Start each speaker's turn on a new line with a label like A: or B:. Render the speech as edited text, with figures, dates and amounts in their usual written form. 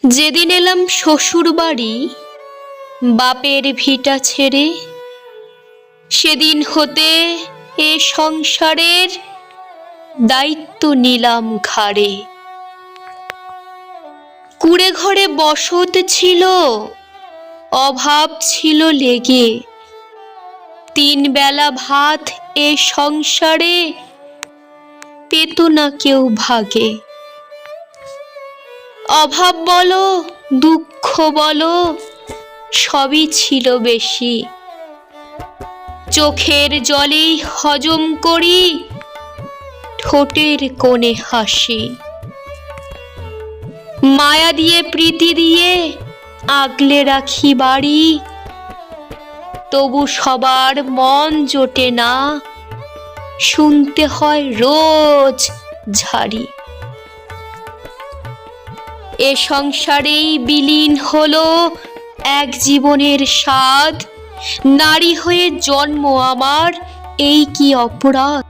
A: যেদিন এলাম শ্বশুর বাড়ি বাপের ভিটা ছেড়ে, সেদিন হতে এ সংসারের দায়িত্ব নিলাম ঘাড়ে। কুড়ে ঘরে বসত ছিল, অভাব ছিল লেগে, তিন বেলা ভাত এ সংসারে পেত না কেউ ভাগে। অভাব বলো দুঃখ বলো সবই ছিল বেশি, চোখের জলেই হজম করি ঠোঁটের কোণে হাসি। মায়া দিয়ে প্রীতি দিয়ে আগলে রাখি বাড়ি, তবু সবার মন জোটে না, শুনতে হয় রোজ ঝাড়ি। এ সংসারেই বিলীন হলো এক জীবনের স্বাদ, নারী হয়ে জন্ম আমার এই কি অপরাধ।